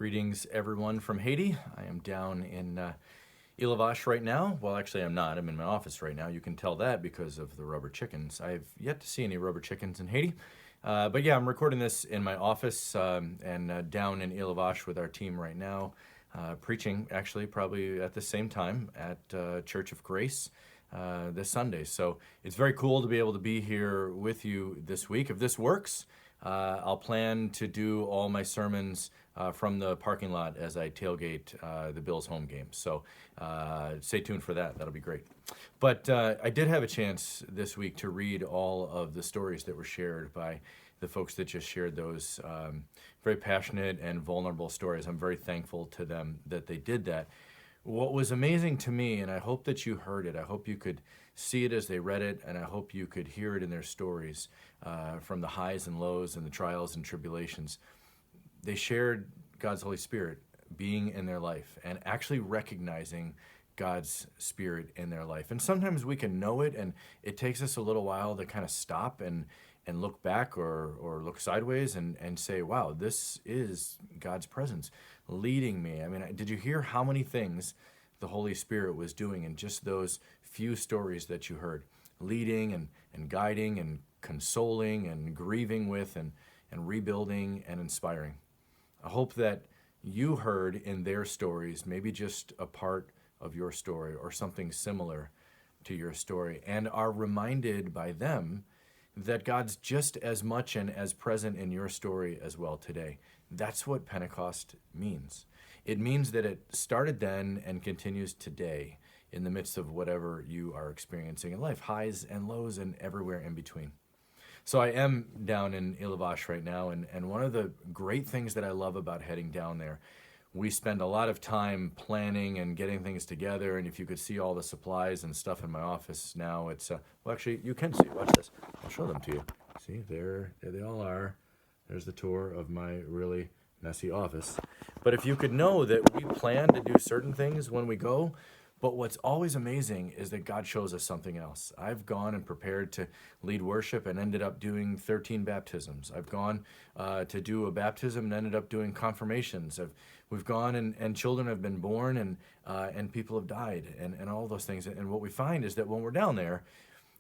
Greetings, everyone from Haiti. I am down in Ilavash right now. Well, actually, I'm not. I'm in my office right now. You can tell that because of the rubber chickens. I've yet to see any rubber chickens in Haiti. But yeah, I'm recording this in my office and down in Ilavash with our team right now, preaching actually probably at the same time at Church of Grace this Sunday. So it's very cool to be able to be here with you this week. If this works, I'll plan to do all my sermons from the parking lot as I tailgate the Bills home game. So stay tuned for that. That'll be great. But I did have a chance this week to read all of the stories that were shared by the folks that just shared those very passionate and vulnerable stories. I'm very thankful to them that they did that. What was amazing to me, and I hope that you heard it, I hope you could see it as they read it, and I hope you could hear it in their stories from the highs and lows and the trials and tribulations. They shared God's Holy Spirit being in their life and actually recognizing God's Spirit in their life. And sometimes we can know it, and it takes us a little while to kind of stop and look back or look sideways and say, wow, this is God's presence leading me. I mean, did you hear how many things the Holy Spirit was doing in just those few stories that you heard? Leading and guiding and consoling and grieving with and rebuilding and inspiring. I hope that you heard in their stories maybe just a part of your story or something similar to your story and are reminded by them that God's just as much and as present in your story as well today. That's what Pentecost means. It means that it started then and continues today in the midst of whatever you are experiencing in life, highs and lows and everywhere in between. So I am down in Ilavash right now, and one of the great things that I love about heading down there, we spend a lot of time planning and getting things together, and if you could see all the supplies and stuff in my office now, it's, well, actually, you can see, watch this. I'll show them to you. See, there they all are. There's the tour of my really messy office. But if you could know that we plan to do certain things when we go, but what's always amazing is that God shows us something else. I've gone and prepared to lead worship and ended up doing 13 baptisms. I've gone to do a baptism and ended up doing confirmations. We've gone and children have been born and people have died and all those things. And what we find is that when we're down there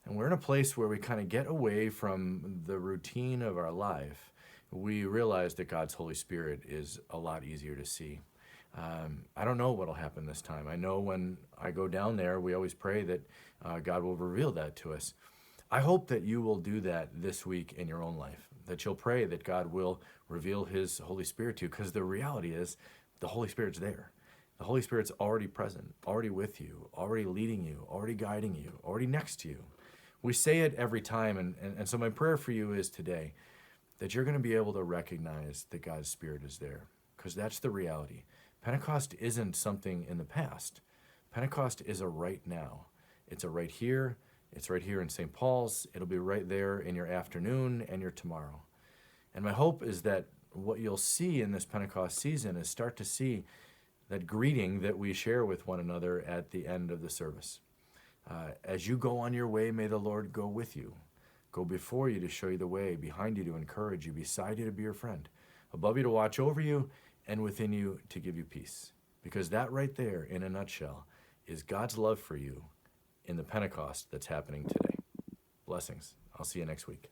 and we're in a place where we kind of get away from the routine of our life, we realize that God's Holy Spirit is a lot easier to see. I don't know what'll happen this time. I know when I go down there, we always pray that God will reveal that to us. I hope that you will do that this week in your own life, that you'll pray that God will reveal His Holy Spirit to you, because the reality is the Holy Spirit's there. The Holy Spirit's already present, already with you, already leading you, already guiding you, already next to you. We say it every time, and so my prayer for you is today that you're going to be able to recognize that God's Spirit is there, because that's the reality. Pentecost isn't something in the past. Pentecost is a right now. It's a right here. It's right here in St. Paul's. It'll be right there in your afternoon and your tomorrow. And my hope is that what you'll see in this Pentecost season is start to see that greeting that we share with one another at the end of the service. As you go on your way, may the Lord go with you. Go before you to show you the way, behind you to encourage you, beside you to be your friend, above you to watch over you, and within you to give you peace. Because that right there, in a nutshell, is God's love for you in the Pentecost that's happening today. Blessings. I'll see you next week.